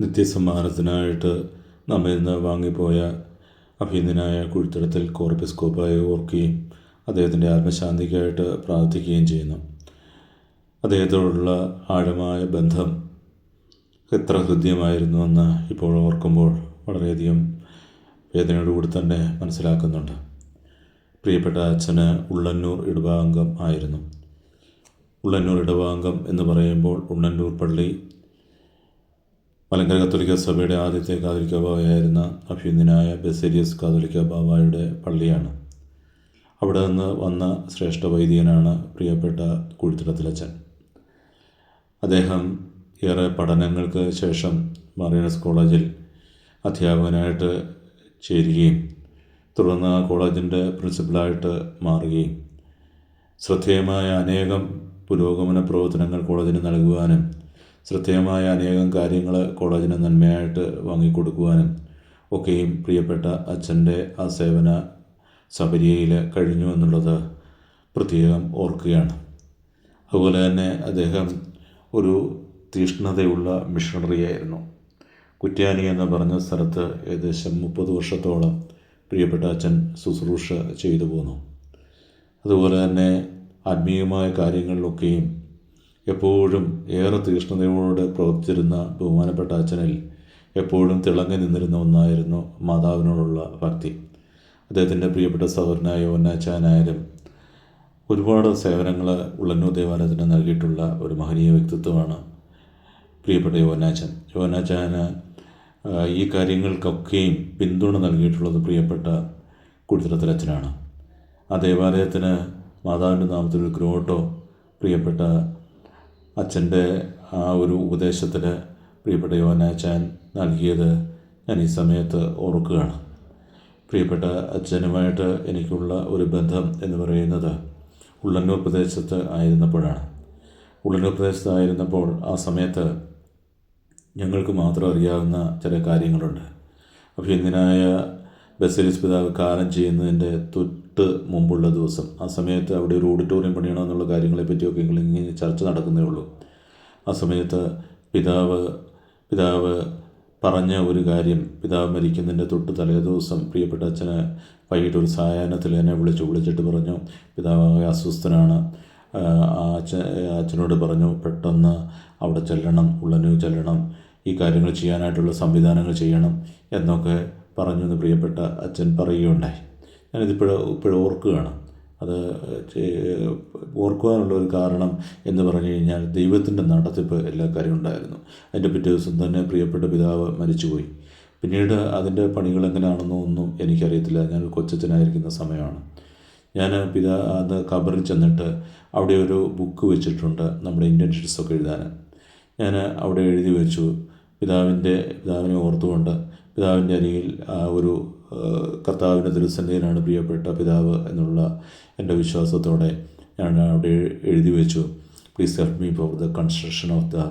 നിത്യസമ്മാനത്തിനായിട്ട് നമ്മിൽ നിന്ന് വാങ്ങിപ്പോയ അഭിനന്ദനായ കുഴിത്തടത്തിൽ കോർപ്പിസ്കോപ്പായെ ഓർക്കുകയും അദ്ദേഹത്തിൻ്റെ ആത്മശാന്തിക്കായിട്ട് പ്രാർത്ഥിക്കുകയും ചെയ്യുന്നു. അദ്ദേഹത്തോടുള്ള ആഴമായ ബന്ധം എത്ര ഹൃദ്യമായിരുന്നുവെന്ന് ഇപ്പോൾ ഓർക്കുമ്പോൾ വളരെയധികം വേദനയോടുകൂടി തന്നെ മനസ്സിലാക്കുന്നുണ്ട്. പ്രിയപ്പെട്ട അച്ഛന് ഉള്ളന്നൂർ ഇടവകാംഗം ആയിരുന്നു. ഉള്ളന്നൂർ ഇടവകാംഗം എന്ന് പറയുമ്പോൾ ഉള്ളന്നൂർ പള്ളി മലങ്കര കത്തോലിക്ക സഭയുടെ ആദ്യത്തെ കാതോലിക്ക ബാവയായിരുന്ന അഭ്യുന്നതനായ ബസേലിയസ് കാതോലിക്ക ബാവയുടെ പള്ളിയാണ്. അവിടെ നിന്ന് വന്ന ശ്രേഷ്ഠ വൈദികനാണ് പ്രിയപ്പെട്ട കുഴിത്തടത്തിലച്ഛൻ. അദ്ദേഹം ഏറെ പഠനങ്ങൾക്ക് ശേഷം മറീനസ് കോളേജിൽ അധ്യാപകനായിട്ട് ചേരുകയും തുടർന്ന് ആ കോളേജിൻ്റെ പ്രിൻസിപ്പലായിട്ട് മാറുകയും ശ്രദ്ധേയമായ അനേകം പുരോഗമന പ്രവർത്തനങ്ങൾ കോളേജിന് നൽകുവാനും ശ്രദ്ധേയമായ അനേകം കാര്യങ്ങൾ കോളേജിന് നന്മയായിട്ട് വാങ്ങിക്കൊടുക്കുവാനും ഒക്കെയും പ്രിയപ്പെട്ട അച്ഛൻ്റെ ആ സേവന സപര്യയിൽ കഴിഞ്ഞു എന്നുള്ളത് പ്രത്യേകം ഓർക്കുകയാണ്. അതുപോലെ തന്നെ അദ്ദേഹം ഒരു തീഷ്ണതയുള്ള മിഷണറിയായിരുന്നു. കുറ്റ്യാനി എന്ന് പറഞ്ഞ സ്ഥലത്ത് ഏകദേശം 30 വർഷത്തോളം പ്രിയപ്പെട്ട അച്ഛൻ ശുശ്രൂഷ ചെയ്തു പോന്നു. അതുപോലെ തന്നെ ആത്മീയമായ കാര്യങ്ങളിലൊക്കെയും എപ്പോഴും ഏറെ തീഷ്ണതയോടെ പ്രവർത്തിച്ചിരുന്ന ബഹുമാനപ്പെട്ട അച്ഛനിൽ എപ്പോഴും തിളങ്ങി നിന്നിരുന്ന ഒന്നായിരുന്നു മാതാവിനോടുള്ള ഭക്തി. അദ്ദേഹത്തിൻ്റെ പ്രിയപ്പെട്ട സഹോദരനായ യോഹന്നാച്ചാനായാലും ഒരുപാട് സേവനങ്ങൾ ഉള്ളന്നൂർ ദേവാലയത്തിന് നൽകിയിട്ടുള്ള ഒരു മഹനീയ വ്യക്തിത്വമാണ് പ്രിയപ്പെട്ട യോഹന്നാച്ചാന് ഈ കാര്യങ്ങൾക്കൊക്കെയും പിന്തുണ നൽകിയിട്ടുള്ളത് പ്രിയപ്പെട്ട കുഴിത്തടത്തിലച്ഛനാണ്. ആ ദേവാലയത്തിന് മാതാവിൻ്റെ നാമത്തിൽ ഒരു ഗ്രോട്ടോ പ്രിയപ്പെട്ട അച്ഛൻ്റെ ആ ഒരു ഉപദേശത്തിന് പ്രിയപ്പെട്ട യോഹന്നാച്ചാൻ നൽകിയത് ഞാൻ ഈ സമയത്ത് ഓർക്കുകയാണ്. പ്രിയപ്പെട്ട അച്ഛനുമായിട്ട് എനിക്കുള്ള ഒരു ബന്ധം എന്ന് പറയുന്നത് ഉള്ളന്നൂർ പ്രദേശത്ത് ആയിരുന്നപ്പോഴാണ്. ഉള്ളന്നൂർ പ്രദേശത്തായിരുന്നപ്പോൾ ആ സമയത്ത് ഞങ്ങൾക്ക് മാത്രം അറിയാവുന്ന ചില കാര്യങ്ങളുണ്ട്. അഭിനന്ദനായ ബസേലിയസ് പിതാവ് കാലം ചെയ്യുന്നതിൻ്റെ തൊട്ട് മുമ്പുള്ള ദിവസം, ആ സമയത്ത് അവിടെ ഒരു ഓഡിറ്റോറിയം പണിയണം എന്നുള്ള കാര്യങ്ങളെ പറ്റിയൊക്കെ ഇങ്ങനെ ചർച്ച നടക്കുന്നേ ഉള്ളൂ. ആ സമയത്ത് പിതാവ് പറഞ്ഞ ഒരു കാര്യം, പിതാവ് മരിക്കുന്നതിൻ്റെ തൊട്ട് തലേ ദിവസം പ്രിയപ്പെട്ട അച്ഛന് വൈകിട്ട് ഒരു സായാഹ്നത്തിൽ എന്നെ വിളിച്ചിട്ട് പറഞ്ഞു, പിതാവ് അസ്വസ്ഥനാണ്. അച്ഛനോട് പറഞ്ഞു പെട്ടെന്ന് അവിടെ ചെല്ലണം, ഉള്ളന്നൂർ ചെല്ലണം, ഈ കാര്യങ്ങൾ ചെയ്യാനായിട്ടുള്ള സംവിധാനങ്ങൾ ചെയ്യണം എന്നൊക്കെ പറഞ്ഞു എന്ന് പ്രിയപ്പെട്ട അച്ഛൻ പറയുകയുണ്ടായി. ഞാനിതിപ്പോഴും ഓർക്കുകയാണ്. അത് ഓർക്കുവാനുള്ള ഒരു കാരണം എന്ന് പറഞ്ഞു കഴിഞ്ഞാൽ ദൈവത്തിൻ്റെ നടത്തിപ്പ് എല്ലാ കാര്യവും ഉണ്ടായിരുന്നു. അതിൻ്റെ പിറ്റേ ദിവസം തന്നെ പ്രിയപ്പെട്ട പിതാവ് മരിച്ചുപോയി. പിന്നീട് അതിൻ്റെ പണികൾ എങ്ങനെയാണെന്നോ ഒന്നും എനിക്കറിയത്തില്ല. ഞാൻ കൊച്ചച്ഛനായിരിക്കുന്ന സമയമാണ്. ഞാൻ അത് ഖബറിൽ ചെന്നിട്ട് അവിടെ ഒരു ബുക്ക് വെച്ചിട്ടുണ്ട് നമ്മുടെ ഇൻറ്റൻഷൻസൊക്കെ എഴുതാൻ. ഞാൻ അവിടെ എഴുതി വെച്ചു. പിതാവിനെ ഓർത്തുകൊണ്ട് പിതാവിൻ്റെ അരികിൽ ഒരു കർത്താവിൻ്റെ തിരുസന്നിധിയിലാണ് പ്രിയപ്പെട്ട പിതാവ് എന്നുള്ള എൻ്റെ വിശ്വാസത്തോടെ ഞാൻ അവിടെ എഴുതി വെച്ചു, please help me for the construction of the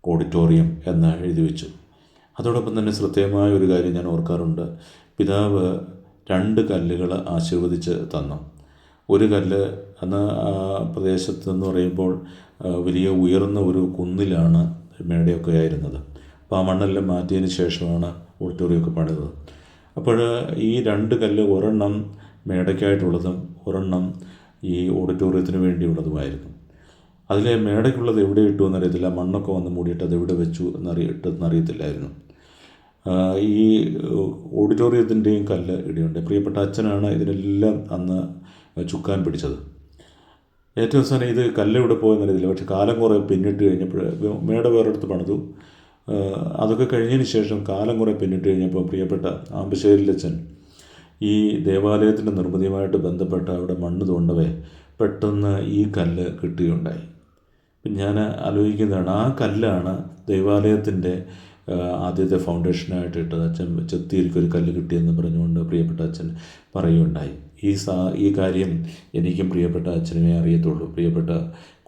auditorium എന്ന് എഴുതി വെച്ചു. അതോടൊപ്പം തന്നെ ശ്രദ്ധേയമായ ഒരു കാര്യം ഞാൻ ഓർക്കാറുണ്ട്. പിതാവ് 2 കല്ലുകൾ ആശീർവദിച്ച് തന്നു. ഒരു കല്ല് അന്ന് ആ പ്രദേശത്ത് എന്ന് പറയുമ്പോൾ വലിയ ഉയർന്ന ഒരു കുന്നിലാണ് മേടയൊക്കെ ആയിരുന്നത്. അപ്പോൾ ആ മണ്ണെല്ലാം മാറ്റിയതിന് ശേഷമാണ് ഓഡിറ്റോറിയമൊക്കെ പണിതത്. അപ്പോൾ ഈ 2 കല്ല്, ഒരെണ്ണം മേടയ്ക്കായിട്ടുള്ളതും ഒരെണ്ണം ഈ ഓഡിറ്റോറിയത്തിന് വേണ്ടിയുള്ളതുമായിരുന്നു. അതിലെ മേടയ്ക്കുള്ളത് എവിടെ ഇട്ടു എന്നറിയത്തില്ല, മണ്ണൊക്കെ വന്ന് മൂടിയിട്ട് അത് എവിടെ വെച്ചു എന്നറിയത്തില്ലായിരുന്നു. ഈ ഓഡിറ്റോറിയത്തിൻ്റെയും കല്ല് ഇടിയുണ്ട്. പ്രിയപ്പെട്ട അച്ഛനാണ് ഇതിനെല്ലാം അന്ന് ചുക്കാൻ പിടിച്ചത്. ഏറ്റവും അവസാനം ഇത് കല്ല് ഇവിടെ പോയെന്നറിയത്തില്ല, പക്ഷെ കാലം കുറേ പിന്നിട്ട് കഴിഞ്ഞപ്പോൾ മേട വേറെടുത്ത് പണിതു. അതൊക്കെ കഴിഞ്ഞതിന് ശേഷം കാലം കുറേ പിന്നിട്ട് കഴിഞ്ഞപ്പോൾ പ്രിയപ്പെട്ട ആമ്പശ്ശേരിലച്ഛൻ ഈ ദേവാലയത്തിൻ്റെ നിർമ്മിതിയുമായിട്ട് ബന്ധപ്പെട്ട് അവിടെ മണ്ണ് തോണ്ടവേ പെട്ടെന്ന് ഈ കല്ല് കിട്ടുകയുണ്ടായി. ഞാൻ ആലോചിക്കുന്നതാണ്, ആ കല്ലാണ് ദേവാലയത്തിൻ്റെ ആദ്യത്തെ ഫൗണ്ടേഷനായിട്ട് ഇട്ടത്. അച്ഛൻ ചെത്തിയിരിക്കൊരു കല്ല് കിട്ടിയെന്ന് പറഞ്ഞുകൊണ്ട് പ്രിയപ്പെട്ട അച്ഛൻ പറയുകയുണ്ടായി. ഈ കാര്യം എനിക്കും പ്രിയപ്പെട്ട അച്ഛനുമേ അറിയത്തുള്ളൂ, പ്രിയപ്പെട്ട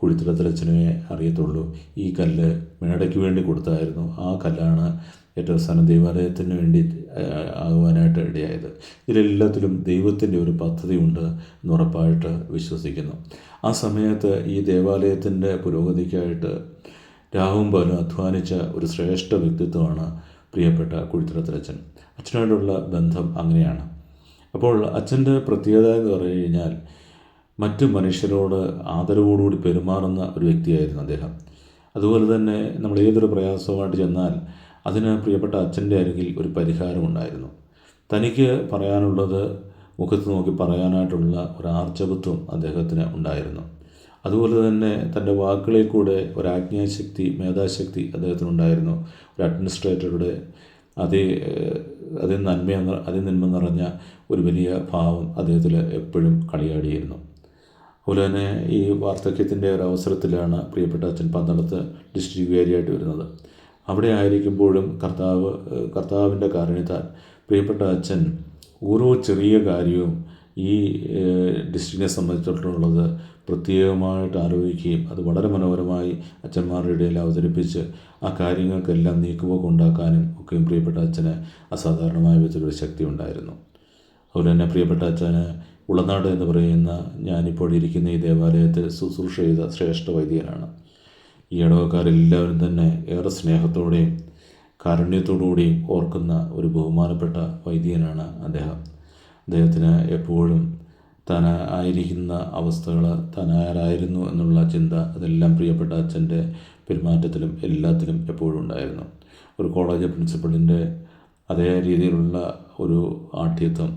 കുഴിത്തടത്തിലച്ഛനുമേ അറിയത്തുള്ളൂ. ഈ കല്ല് മേടയ്ക്ക് വേണ്ടി കൊടുത്തായിരുന്നു. ആ കല്ലാണ് ഏറ്റവും അവസാനം ദേവാലയത്തിന് വേണ്ടി ആകുവാനായിട്ട് ഇടയായത്. ഇതിലെല്ലാത്തിലും ദൈവത്തിൻ്റെ ഒരു പദ്ധതി ഉണ്ട് എന്ന് ഉറപ്പായിട്ട് വിശ്വസിക്കുന്നു. ആ സമയത്ത് ഈ ദേവാലയത്തിൻ്റെ പുരോഗതിക്കായിട്ട് രാവും പകലും അധ്വാനിച്ച ഒരു ശ്രേഷ്ഠ വ്യക്തിത്വമാണ് പ്രിയപ്പെട്ട കുഴിത്തറത്തിലച്ഛൻ. അച്ഛനായിട്ടുള്ള ബന്ധം അങ്ങനെയാണ്. അപ്പോൾ അച്ഛൻ്റെ പ്രത്യേകത എന്ന് പറഞ്ഞു കഴിഞ്ഞാൽ മറ്റ് മനുഷ്യരോട് ആദരവോടുകൂടി പെരുമാറുന്ന ഒരു വ്യക്തിയായിരുന്നു അദ്ദേഹം. അതുപോലെ തന്നെ നമ്മൾ ഏതൊരു പ്രയാസവുമായിട്ട് ചെന്നാൽ അതിന് പ്രിയപ്പെട്ട അച്ഛൻ്റെ അരികിൽ ഒരു പരിഹാരമുണ്ടായിരുന്നു. തനിക്ക് പറയാനുള്ളത് മുഖത്ത് നോക്കി പറയാനായിട്ടുള്ള ഒരു ആർജവത്വം അദ്ദേഹത്തിന് ഉണ്ടായിരുന്നു. അതുപോലെ തന്നെ തൻ്റെ വാക്കുകളിൽ കൂടെ ഒരു ആജ്ഞാശക്തി, മേധാശക്തി അദ്ദേഹത്തിനുണ്ടായിരുന്നു. ഒരു അഡ്മിനിസ്ട്രേറ്ററുടെ അതിനന്മ നിറഞ്ഞ ഒരു വലിയ ഭാവം അദ്ദേഹത്തിൽ എപ്പോഴും കളിയാടിയിരുന്നു. അതുപോലെ തന്നെ ഈ വാർദ്ധക്യത്തിൻ്റെ ഒരു അവസരത്തിലാണ് പ്രിയപ്പെട്ട അച്ഛൻ പന്തളത്ത് ഡിസ്ട്രിക്ട് വികാരിയായിട്ട് വരുന്നത്. അവിടെ ആയിരിക്കുമ്പോഴും കർത്താവിൻ്റെ കാരുണ്യത്താൽ പ്രിയപ്പെട്ട അച്ഛൻ ഓരോ ചെറിയ കാര്യവും ഈ ഡിസ്ട്രിക്റ്റിനെ സംബന്ധിച്ചിട്ടുള്ളത് പ്രത്യേകമായിട്ട് ആലോചിക്കുകയും അത് വളരെ മനോഹരമായി അച്ഛന്മാരുടെ ഇടയിൽ അവതരിപ്പിച്ച് ആ കാര്യങ്ങൾക്കെല്ലാം നീക്കുപോക്ക് ഉണ്ടാക്കാനും ഒക്കെയും പ്രിയപ്പെട്ട അച്ഛന് അസാധാരണമായ വിധത്തിലൊരു ശക്തി ഉണ്ടായിരുന്നു. അതുപോലെ തന്നെ പ്രിയപ്പെട്ട അച്ഛന് ഉളനാട് എന്ന് പറയുന്ന ഞാനിപ്പോൾ ഇരിക്കുന്ന ഈ ദേവാലയത്തിൽ ശുശ്രൂഷ ചെയ്ത ശ്രേഷ്ഠ വൈദികനാണ്. ഈ ഇടവക്കാരെല്ലാവരും തന്നെ ഏറെ സ്നേഹത്തോടെയും കാരുണ്യത്തോടുകൂടിയും ഓർക്കുന്ന ഒരു ബഹുമാനപ്പെട്ട വൈദികനാണ് അദ്ദേഹത്തിന് എപ്പോഴും താൻ ആയിരിക്കുന്ന അവസ്ഥകൾ, താൻ ആരായിരുന്നു എന്നുള്ള ചിന്ത, അതെല്ലാം പ്രിയപ്പെട്ട അച്ഛൻ്റെ പെരുമാറ്റത്തിലും എല്ലാത്തിലും എപ്പോഴും ഉണ്ടായിരുന്നു. ഒരു കോളേജ് പ്രിൻസിപ്പളിൻ്റെ അതേ രീതിയിലുള്ള ഒരു ആഠ്യത്വം,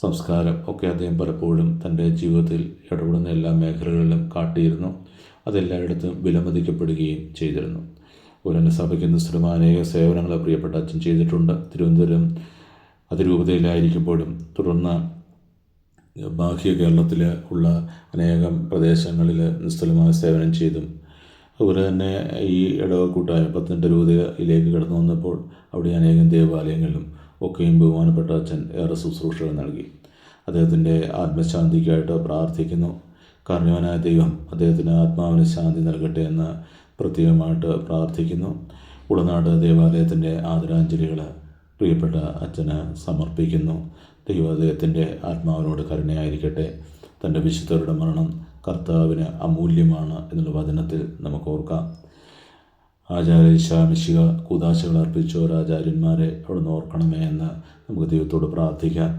സംസ്കാരം ഒക്കെ അദ്ദേഹം പലപ്പോഴും തൻ്റെ ജീവിതത്തിൽ ഇടപെടുന്ന എല്ലാ മേഖലകളിലും കാട്ടിയിരുന്നു. അതെല്ലായിടത്തും വിലമതിക്കപ്പെടുകയും ചെയ്തിരുന്നു. അതുപോലെ തന്നെ സഭയ്ക്ക് നിസ്തുലമായ അനേക സേവനങ്ങൾ പ്രിയപ്പെട്ട അച്ഛൻ ചെയ്തിട്ടുണ്ട്. തിരുവനന്തപുരം അതിരൂപതയിലായിരിക്കുമ്പോഴും തുടർന്ന് ബാഹ്യ കേരളത്തിൽ ഉള്ള അനേകം പ്രദേശങ്ങളിൽ നിസ്തുലമായ സേവനം ചെയ്തും, അതുപോലെ തന്നെ ഈ ഇടവക്കൂട്ടായ പത്തനംതിട്ട രൂപതയിലേക്ക് കടന്നു വന്നപ്പോൾ അവിടെ അനേകം ദേവാലയങ്ങളിലും ഒക്കെയും ബഹുമാനപ്പെട്ട അച്ഛൻ ഏറെ ശുശ്രൂഷകൾ നൽകി. അദ്ദേഹത്തിൻ്റെ ആത്മശാന്തിക്കായിട്ട് പ്രാർത്ഥിക്കുന്നു. കാരുണ്യവാനായ ദൈവം അദ്ദേഹത്തിന് ആത്മാവിന് ശാന്തി നൽകട്ടെ എന്ന് പ്രത്യേകമായിട്ട് പ്രാർത്ഥിക്കുന്നു. ഉളനാട് ദേവാലയത്തിൻ്റെ ആദരാഞ്ജലികൾ പ്രിയപ്പെട്ട അച്ഛന് സമർപ്പിക്കുന്നു. ദൈവം അദ്ദേഹത്തിൻ്റെ ആത്മാവിനോട് കരുണയായിരിക്കട്ടെ. തൻ്റെ വിശുദ്ധരുടെ മരണം കർത്താവിന് അമൂല്യമാണ് എന്നുള്ള വചനത്തിൽ നമുക്ക് ഓർക്കാം. ആചാര്യശാമിശിക കൂദാശകൾ അർപ്പിച്ചോരാചാര്യന്മാരെ അവിടുന്ന് ഓർക്കണമേ എന്ന് നമുക്ക് ദൈവത്തോട് പ്രാർത്ഥിക്കാം.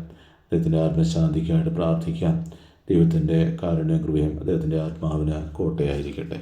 അദ്ദേഹത്തിൻ്റെ ആത്മശാന്തിക്കായിട്ട് പ്രാർത്ഥിക്കാം. ദൈവത്തിൻ്റെ കാരുണ്യ കൃപയും അദ്ദേഹത്തിൻ്റെ ആത്മാവിന് കോട്ടയായിരിക്കട്ടെ.